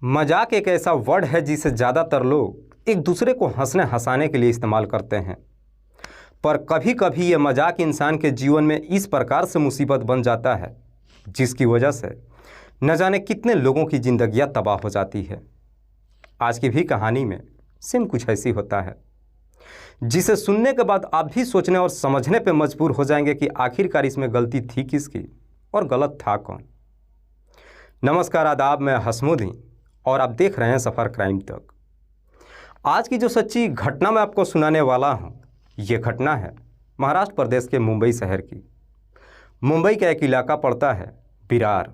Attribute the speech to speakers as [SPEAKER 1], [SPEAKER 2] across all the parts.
[SPEAKER 1] मजाक एक ऐसा वर्ड है जिसे ज़्यादातर लोग एक दूसरे को हंसने हंसाने के लिए इस्तेमाल करते हैं, पर कभी कभी ये मजाक इंसान के जीवन में इस प्रकार से मुसीबत बन जाता है जिसकी वजह से न जाने कितने लोगों की ज़िंदगियां तबाह हो जाती है। आज की भी कहानी में सेम कुछ ऐसी होता है, जिसे सुनने के बाद आप भी सोचने और समझने पर मजबूर हो जाएंगे कि आखिरकार इसमें गलती थी किसकी और गलत था कौन। नमस्कार, आदाब, मैं हसमुद्दीन और आप देख रहे हैं सफ़र क्राइम तक। आज की जो सच्ची घटना मैं आपको सुनाने वाला हूं, ये घटना है महाराष्ट्र प्रदेश के मुंबई शहर की। मुंबई का एक इलाका पड़ता है विरार।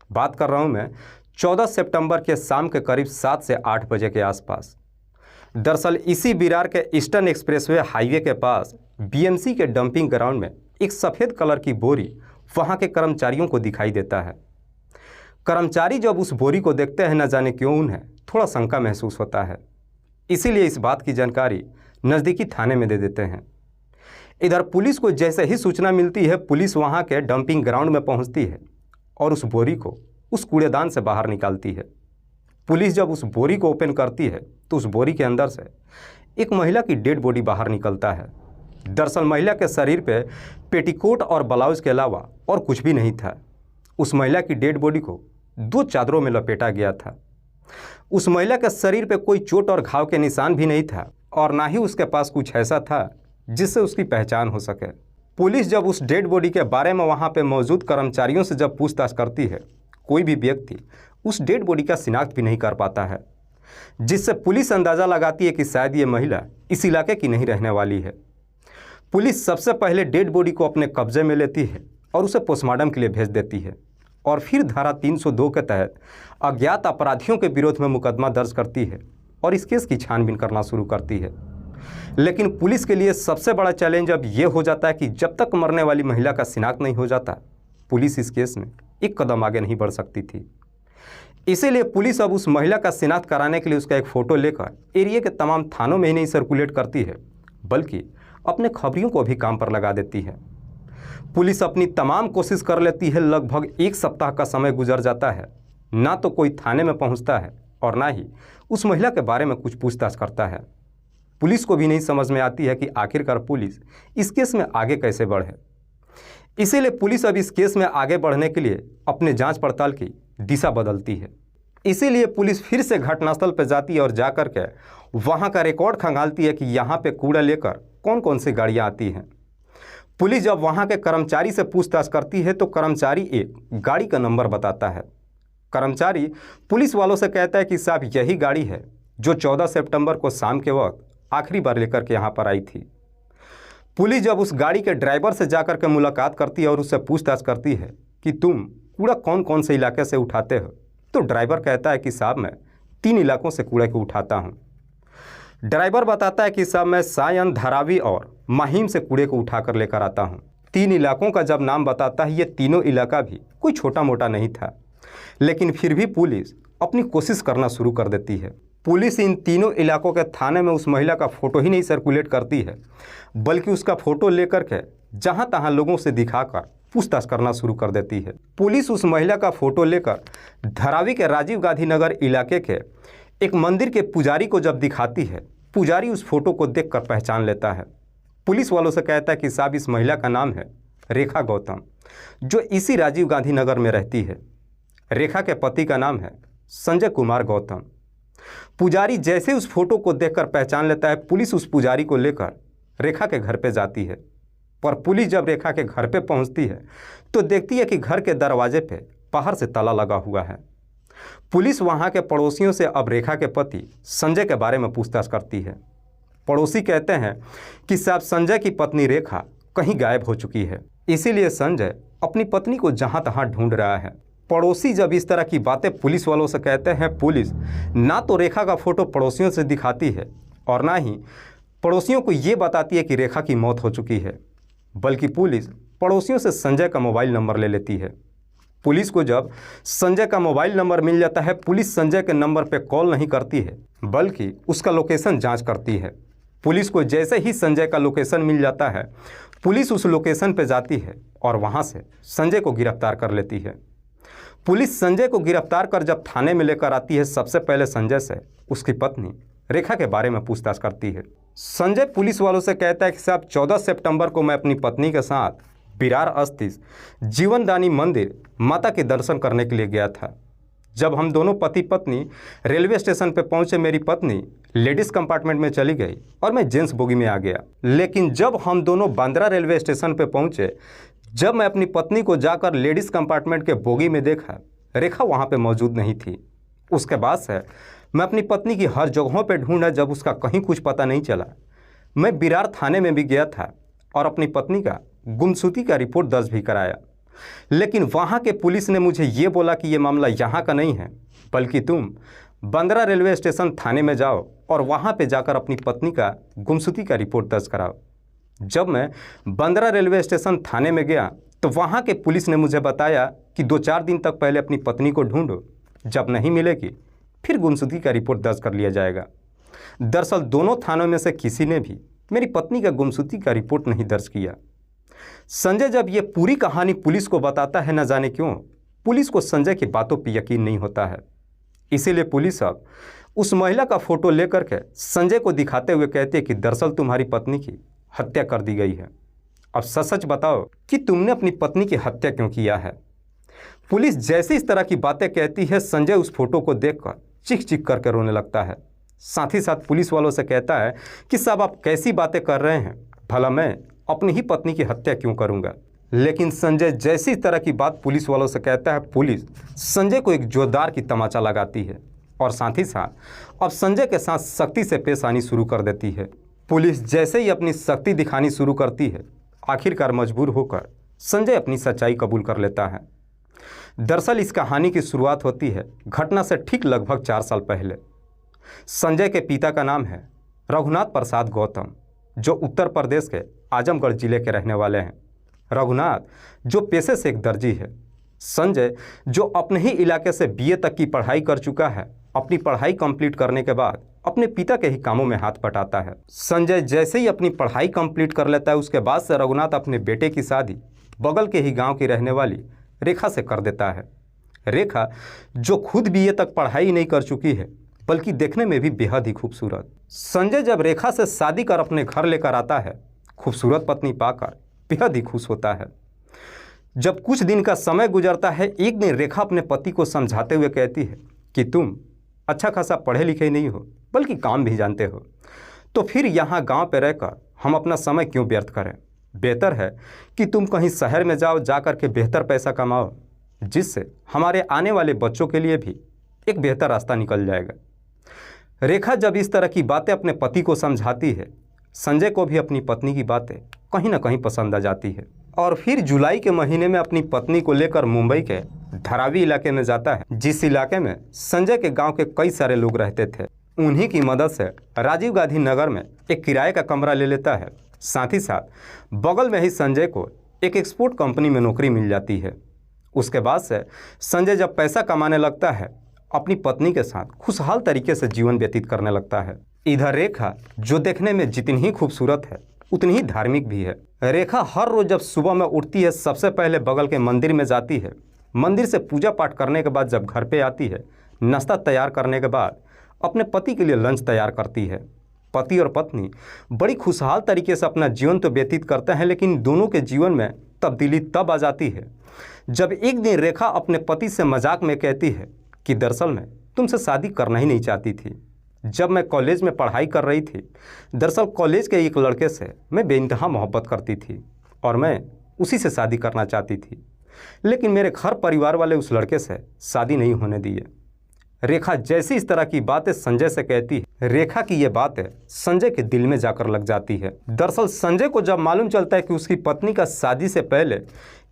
[SPEAKER 1] बात कर रहा हूं मैं 14 सितंबर के शाम के करीब 7 से 8 बजे के आसपास। दरअसल इसी विरार के ईस्टर्न एक्सप्रेसवे हाईवे के पास बीएमसी के डंपिंग ग्राउंड में एक सफ़ेद कलर की बोरी वहाँ के कर्मचारियों को दिखाई देता है। कर्मचारी जब उस बोरी को देखते हैं, न जाने क्यों उन्हें थोड़ा शंका महसूस होता है। इसीलिए इस बात की जानकारी नज़दीकी थाने में दे देते हैं। इधर पुलिस को जैसे ही सूचना मिलती है, पुलिस वहां के डंपिंग ग्राउंड में पहुंचती है और उस बोरी को उस कूड़ेदान से बाहर निकालती है। पुलिस जब उस बोरी को ओपन करती है तो उस बोरी के अंदर से एक महिला की डेड बॉडी बाहर निकलता है। दरअसल महिला के शरीर पे पेटीकोट और ब्लाउज के अलावा और कुछ भी नहीं था। उस महिला की डेड बॉडी को 2 चादरों में लपेटा गया था। उस महिला के शरीर पे कोई चोट और घाव के निशान भी नहीं था और ना ही उसके पास कुछ ऐसा था जिससे उसकी पहचान हो सके। पुलिस जब उस डेड बॉडी के बारे में वहाँ पे मौजूद कर्मचारियों से जब पूछताछ करती है, कोई भी व्यक्ति उस डेड बॉडी का शिनाख्त भी नहीं कर पाता है, जिससे पुलिस अंदाज़ा लगाती है कि शायद ये महिला इस इलाके की नहीं रहने वाली है। पुलिस सबसे पहले डेड बॉडी को अपने कब्जे में लेती है और उसे पोस्टमार्टम के लिए भेज देती है और फिर धारा 302 के तहत अज्ञात अपराधियों के विरोध में मुकदमा दर्ज करती है और इस केस की छानबीन करना शुरू करती है। लेकिन पुलिस के लिए सबसे बड़ा चैलेंज अब यह हो जाता है कि जब तक मरने वाली महिला का शिनाख्त नहीं हो जाता, पुलिस इस केस में एक कदम आगे नहीं बढ़ सकती थी। इसीलिए पुलिस अब उस महिला का शिनाख्त कराने के लिए उसका एक फ़ोटो लेकर एरिया के तमाम थानों में ही नहीं सर्कुलेट करती है, बल्कि अपने खबरियों को भी काम पर लगा देती है। पुलिस अपनी तमाम कोशिश कर लेती है। लगभग 1 सप्ताह का समय गुजर जाता है, ना तो कोई थाने में पहुंचता है और ना ही उस महिला के बारे में कुछ पूछताछ करता है। पुलिस को भी नहीं समझ में आती है कि आखिरकार पुलिस इस केस में आगे कैसे बढ़े। इसीलिए पुलिस अब इस केस में आगे बढ़ने के लिए अपने जांच पड़ताल की दिशा बदलती है। इसीलिए पुलिस फिर से घटनास्थल पर जाती है और जाकर के वहाँ का रिकॉर्ड खंगालती है कि यहाँ पर कूड़ा लेकर कौन कौन सी गाड़ियाँ आती हैं। पुलिस जब वहाँ के कर्मचारी से पूछताछ करती है तो कर्मचारी एक गाड़ी का नंबर बताता है। कर्मचारी पुलिस वालों से कहता है कि साहब यही गाड़ी है जो 14 सितंबर को शाम के वक्त आखिरी बार लेकर के यहाँ पर आई थी। पुलिस जब उस गाड़ी के ड्राइवर से जाकर के मुलाकात करती है और उससे पूछताछ करती है कि तुम कूड़ा कौन कौन से इलाके से उठाते हो, तो ड्राइवर कहता है कि साहब मैं 3 इलाकों से कूड़े को उठाता हूँ। ड्राइवर बताता है कि साहब मैं सायन, धारावी और माहिम से कूड़े को उठाकर लेकर आता हूँ। 3 इलाकों का जब नाम बताता है, ये तीनों इलाका भी कोई छोटा मोटा नहीं था, लेकिन फिर भी पुलिस अपनी कोशिश करना शुरू कर देती है। पुलिस इन तीनों इलाकों के थाने में उस महिला का फ़ोटो ही नहीं सर्कुलेट करती है, बल्कि उसका फ़ोटो लेकर के जहाँ तहाँ लोगों से दिखाकर पूछताछ करना शुरू कर देती है। पुलिस उस महिला का फ़ोटो लेकर धारावी के राजीव गांधी नगर इलाके के एक मंदिर के पुजारी को जब दिखाती है, पुजारी उस फोटो को देखकर पहचान लेता है। पुलिस वालों से कहता है कि साहब इस महिला का नाम है रेखा गौतम, जो इसी राजीव गांधी नगर में रहती है। रेखा के पति का नाम है संजय कुमार गौतम। पुजारी जैसे उस फोटो को देखकर पहचान लेता है, पुलिस उस पुजारी को लेकर रेखा के घर पे जाती है। पर पुलिस जब रेखा के घर पे पहुंचती है तो देखती है कि घर के दरवाजे पे बाहर से ताला लगा हुआ है। पुलिस वहां के पड़ोसियों से अब रेखा के पति संजय के बारे में पूछताछ करती है। पड़ोसी कहते हैं कि साहब संजय की पत्नी रेखा कहीं गायब हो चुकी है, इसीलिए संजय अपनी पत्नी को जहां तहां ढूंढ रहा है। पड़ोसी जब इस तरह की बातें पुलिस वालों से कहते हैं, पुलिस ना तो रेखा का फोटो पड़ोसियों से दिखाती है और ना ही पड़ोसियों को ये बताती है कि रेखा की मौत हो चुकी है, बल्कि पुलिस पड़ोसियों से संजय का मोबाइल नंबर ले लेती है। पुलिस को जब संजय का मोबाइल नंबर मिल जाता है, पुलिस संजय के नंबर पर कॉल नहीं करती है, बल्कि उसका लोकेशन जांच करती है। पुलिस को जैसे ही संजय का लोकेशन मिल जाता है, पुलिस उस लोकेशन पर जाती है और वहां से संजय को गिरफ्तार कर लेती है। पुलिस संजय को गिरफ्तार कर जब थाने में लेकर आती है, सबसे पहले संजय से उसकी पत्नी रेखा के बारे में पूछताछ करती है। संजय पुलिस वालों से कहता है कि साहब 14 सितंबर को मैं अपनी पत्नी के साथ विरार स्थित जीवनदानी मंदिर माता के दर्शन करने के लिए गया था। जब हम दोनों पति पत्नी रेलवे स्टेशन पर पहुंचे, मेरी पत्नी लेडीज़ कंपार्टमेंट में चली गई और मैं जेंट्स बोगी में आ गया। लेकिन जब हम दोनों बांद्रा रेलवे स्टेशन पर पहुंचे, जब मैं अपनी पत्नी को जाकर लेडीज़ कंपार्टमेंट के बोगी में देखा, रेखा वहां पे मौजूद नहीं थी। उसके बाद से मैं अपनी पत्नी की हर जगहों पे ढूंढा, जब उसका कहीं कुछ पता नहीं चला। मैं विरार थाने में भी गया था और अपनी पत्नी का गुमशुदगी का रिपोर्ट दर्ज भी कराया, लेकिन वहाँ के पुलिस ने मुझे ये बोला कि ये मामला यहाँ का नहीं है, बल्कि तुम बांद्रा रेलवे स्टेशन थाने में जाओ और वहाँ पे जाकर अपनी पत्नी का गुमशुदगी का रिपोर्ट दर्ज कराओ। जब मैं बांद्रा रेलवे स्टेशन थाने में गया तो वहाँ के पुलिस ने मुझे बताया कि 2-4 दिन तक पहले अपनी पत्नी को ढूंढो, जब नहीं मिलेगी फिर गुमशुदगी का रिपोर्ट दर्ज कर लिया जाएगा। दरअसल दोनों थानों में से किसी ने भी मेरी पत्नी का गुमशुदगी का रिपोर्ट नहीं दर्ज किया। संजय जब ये पूरी कहानी पुलिस को बताता है, न जाने क्यों पुलिस को संजय की बातों पर यकीन नहीं होता है। इसीलिए पुलिस अब उस महिला का फोटो लेकर के संजय को दिखाते हुए कहती है कि दरअसल तुम्हारी पत्नी की हत्या कर दी गई है। अब सच सच बताओ कि तुमने अपनी पत्नी की हत्या क्यों किया है। पुलिस जैसे इस तरह की बातें कहती है, संजय उस फोटो को देखकर चीख चीख करके रोने लगता है। साथ ही साथ पुलिस वालों से कहता है कि साहब आप कैसी बातें कर रहे हैं, भला मैं अपनी ही पत्नी की हत्या क्यों करूंगा। लेकिन संजय जैसी इस तरह की बात पुलिस वालों से कहता है, पुलिस संजय को एक जोरदार की तमाचा लगाती है और साथ ही साथ अब संजय के साथ सख्ती से पेश आनी शुरू कर देती है। पुलिस जैसे ही अपनी सख्ती दिखानी शुरू करती है, आखिरकार मजबूर होकर संजय अपनी सच्चाई कबूल कर लेता है। दरअसल इस कहानी की शुरुआत होती है घटना से ठीक लगभग 4 साल पहले। संजय के पिता का नाम है रघुनाथ प्रसाद गौतम, जो उत्तर प्रदेश के आजमगढ़ जिले के रहने वाले हैं। रघुनाथ जो पेशे से एक दर्जी है। संजय जो अपने ही इलाके से बीए तक की पढ़ाई कर चुका है, अपनी पढ़ाई कंप्लीट करने के बाद अपने पिता के ही कामों में हाथ बटाता है। संजय जैसे ही अपनी पढ़ाई कंप्लीट कर लेता है, उसके बाद से रघुनाथ अपने बेटे की शादी बगल के ही गांव की रहने वाली रेखा से कर देता है। रेखा जो खुद बीए तक पढ़ाई नहीं कर चुकी है, बल्कि देखने में भी बेहद ही खूबसूरत। संजय जब रेखा से शादी कर अपने घर लेकर आता है, खूबसूरत पत्नी पाकर बेहद ही खुश होता है। जब कुछ दिन का समय गुजरता है, एक दिन रेखा अपने पति को समझाते हुए कहती है कि तुम अच्छा खासा पढ़े लिखे नहीं हो, बल्कि काम भी जानते हो, तो फिर यहाँ गांव पे रहकर हम अपना समय क्यों व्यर्थ करें। बेहतर है कि तुम कहीं शहर में जाओ, जाकर के बेहतर पैसा कमाओ, जिससे हमारे आने वाले बच्चों के लिए भी एक बेहतर रास्ता निकल जाएगा। रेखा जब इस तरह की बातें अपने पति को समझाती है, संजय को भी अपनी पत्नी की बातें कहीं ना कहीं पसंद आ जाती है और फिर जुलाई के महीने में अपनी पत्नी को लेकर मुंबई के धारावी इलाके में जाता है, जिस इलाके में संजय के गांव के कई सारे लोग रहते थे। उन्हीं की मदद से राजीव गांधी नगर में एक किराए का कमरा ले लेता है। साथ ही साथ बगल में ही संजय को एक एक्सपोर्ट कंपनी में नौकरी मिल जाती है। उसके बाद से संजय जब पैसा कमाने लगता है, अपनी पत्नी के साथ खुशहाल तरीके से जीवन व्यतीत करने लगता है। इधर रेखा जो देखने में जितनी ही खूबसूरत है, उतनी ही धार्मिक भी है। रेखा हर रोज जब सुबह में उठती है, सबसे पहले बगल के मंदिर में जाती है। मंदिर से पूजा पाठ करने के बाद जब घर पे आती है, नाश्ता तैयार करने के बाद अपने पति के लिए लंच तैयार करती है। पति और पत्नी बड़ी खुशहाल तरीके से अपना जीवन तो व्यतीत करते हैं, लेकिन दोनों के जीवन में तब्दीली तब आ जाती है जब एक दिन रेखा अपने पति से मजाक में कहती है कि दरअसल मैं तुमसे शादी करना ही नहीं चाहती थी। जब मैं कॉलेज में पढ़ाई कर रही थी, दरअसल कॉलेज के एक लड़के से मैं बेइंतहा मोहब्बत करती थी और मैं उसी से शादी करना चाहती थी, लेकिन मेरे घर परिवार वाले उस लड़के से शादी नहीं होने दिए। रेखा जैसी इस तरह की बातें संजय से कहती है, रेखा की ये बातें संजय के दिल में जाकर लग जाती है। दरअसल संजय को जब मालूम चलता है कि उसकी पत्नी का शादी से पहले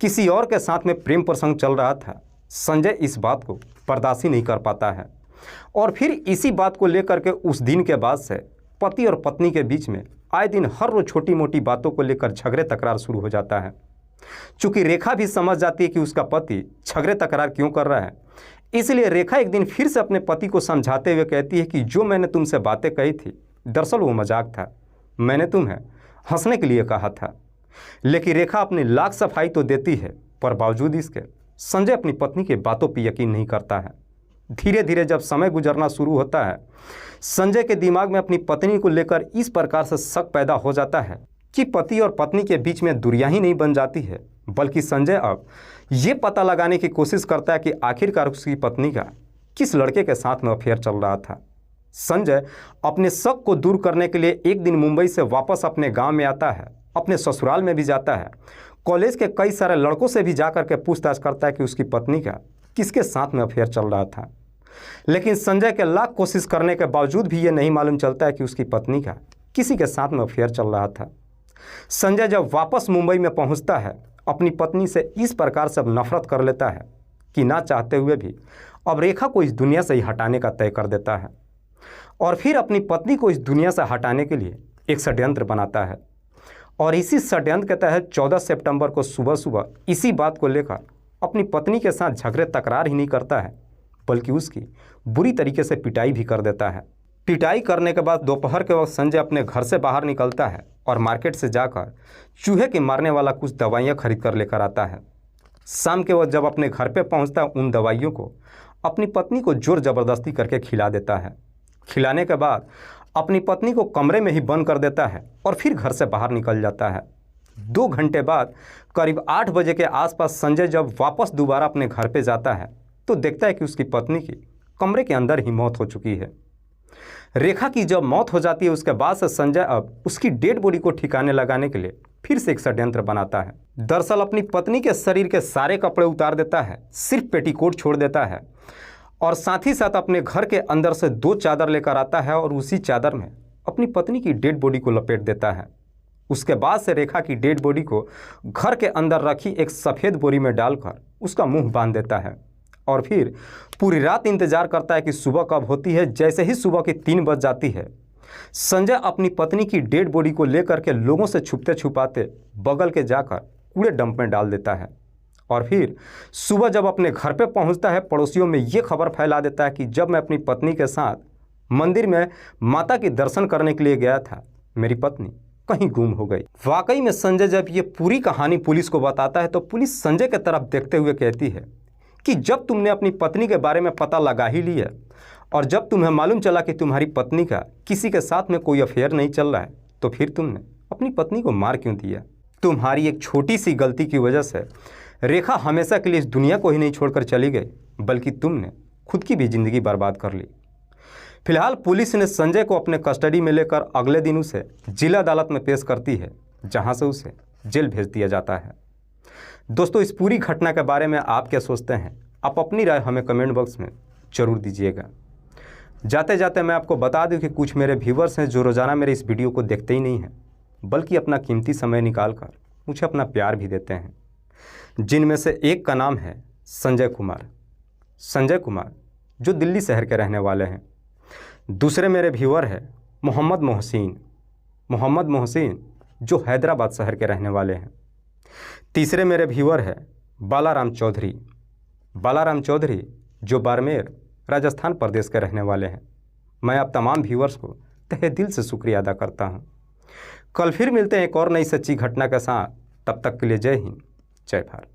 [SPEAKER 1] किसी और के साथ में प्रेम प्रसंग चल रहा था, संजय इस बात को बर्दाश्त ही नहीं कर पाता है और फिर इसी बात को लेकर के उस दिन के बाद से पति और पत्नी के बीच में आए दिन हर रोज छोटी मोटी बातों को लेकर झगड़े तकरार शुरू हो जाता है। चूँकि रेखा भी समझ जाती है कि उसका पति झगड़े तकरार क्यों कर रहा है, इसलिए रेखा एक दिन फिर से अपने पति को समझाते हुए कहती है कि जो मैंने तुमसे बातें कही थी, दरअसल वो मजाक था, मैंने तुम्हें हंसने के लिए कहा था। लेकिन रेखा अपनी लाख सफाई तो देती है, पर बावजूद इसके संजय अपनी पत्नी की बातों पर यकीन नहीं करता है। धीरे धीरे जब समय गुजरना शुरू होता है, संजय के दिमाग में अपनी पत्नी को लेकर इस प्रकार से शक पैदा हो जाता है कि पति और पत्नी के बीच में दूरियां ही नहीं बन जाती है, बल्कि संजय अब ये पता लगाने की कोशिश करता है कि आखिरकार उसकी पत्नी का किस लड़के के साथ में अफेयर चल रहा था। संजय अपने शक को दूर करने के लिए एक दिन मुंबई से वापस अपने गांव में आता है, अपने ससुराल में भी जाता है, कॉलेज के कई सारे लड़कों से भी जाकर के पूछताछ करता है कि उसकी पत्नी का किसके साथ में अफेयर चल रहा था। लेकिन संजय के लाख कोशिश करने के बावजूद भी ये नहीं मालूम चलता है कि उसकी पत्नी का किसी के साथ में अफेयर चल रहा था। संजय जब वापस मुंबई में पहुंचता है, अपनी पत्नी से इस प्रकार से अब नफरत कर लेता है कि ना चाहते हुए भी अब रेखा को इस दुनिया से ही हटाने का तय कर देता है और फिर अपनी पत्नी को इस दुनिया से हटाने के लिए एक षड्यंत्र बनाता है। और इसी षड्यंत्र के तहत 14 सितंबर को सुबह सुबह इसी बात को लेकर अपनी पत्नी के साथ झगड़े तकरार ही नहीं करता है, बल्कि उसकी बुरी तरीके से पिटाई भी कर देता है। पिटाई करने के बाद दोपहर के वक्त संजय अपने घर से बाहर निकलता है और मार्केट से जाकर चूहे के मारने वाला कुछ दवाइयाँ खरीद कर लेकर आता है। शाम के वक्त जब अपने घर पे पहुंचता है, उन दवाइयों को अपनी पत्नी को जोर ज़बरदस्ती करके खिला देता है। खिलाने के बाद अपनी पत्नी को कमरे में ही बंद कर देता है और फिर घर से बाहर निकल जाता है। 2 घंटे बाद करीब 8 बजे के आसपास संजय जब वापस दोबारा अपने घर पे जाता है तो देखता है कि उसकी पत्नी की कमरे के अंदर ही मौत हो चुकी है। रेखा की जब मौत हो जाती है, उसके बाद से संजय अब उसकी डेड बॉडी को ठिकाने लगाने के लिए फिर से एक षड्यंत्र बनाता है। दरअसल अपनी पत्नी के शरीर के सारे कपड़े उतार देता है, सिर्फ पेटीकोट छोड़ देता है और साथ ही साथ अपने घर के अंदर से 2 चादर लेकर आता है और उसी चादर में अपनी पत्नी की डेड बॉडी को लपेट देता है। उसके बाद से रेखा की डेड बॉडी को घर के अंदर रखी एक सफ़ेद बोरी में डालकर उसका मुंह बांध देता है और फिर पूरी रात इंतजार करता है कि सुबह कब होती है। जैसे ही सुबह की 3 बज जाती है, संजय अपनी पत्नी की डेड बॉडी को लेकर के लोगों से छुपते छुपाते बगल के जाकर कूड़े डंप में डाल देता है और फिर सुबह जब अपने घर पे पहुंचता है, पड़ोसियों में ये खबर फैला देता है कि जब मैं अपनी पत्नी के साथ मंदिर में माता के दर्शन करने के लिए गया था, मेरी पत्नी कहीं गुम हो गई। वाकई में संजय जब ये पूरी कहानी पुलिस को बताता है तो पुलिस संजय की तरफ देखते हुए कहती है कि जब तुमने अपनी पत्नी के बारे में पता लगा ही लिया और जब तुम्हें मालूम चला कि तुम्हारी पत्नी का किसी के साथ में कोई अफेयर नहीं चल रहा है, तो फिर तुमने अपनी पत्नी को मार क्यों दिया? तुम्हारी एक छोटी सी गलती की वजह से रेखा हमेशा के लिए इस दुनिया को ही नहीं छोड़कर चली गई, बल्कि तुमने खुद की भी ज़िंदगी बर्बाद कर ली। फिलहाल पुलिस ने संजय को अपने कस्टडी में लेकर अगले दिन उसे जिला अदालत में पेश करती है, जहां से उसे जेल भेज दिया जाता है। दोस्तों, इस पूरी घटना के बारे में आप क्या सोचते हैं? आप अपनी राय हमें कमेंट बॉक्स में ज़रूर दीजिएगा। जाते जाते मैं आपको बता दूं कि कुछ मेरे व्यूवर्स हैं जो रोज़ाना मेरे इस वीडियो को देखते ही नहीं हैं, बल्कि अपना कीमती समय निकाल कर मुझे अपना प्यार भी देते हैं, जिनमें से एक का नाम है संजय कुमार। संजय कुमार जो दिल्ली शहर के रहने वाले हैं। दूसरे मेरे व्यूअर है मोहम्मद मोहसिन जो हैदराबाद शहर के रहने वाले हैं। तीसरे मेरे व्यूअर है बालाराम चौधरी जो बाड़मेर राजस्थान प्रदेश के रहने वाले हैं। मैं आप तमाम व्यूअर्स को तहे दिल से शुक्रिया अदा करता हूं। कल फिर मिलते हैं एक और नई सच्ची घटना के साथ। तब तक के लिए जय हिंद, जय भारत।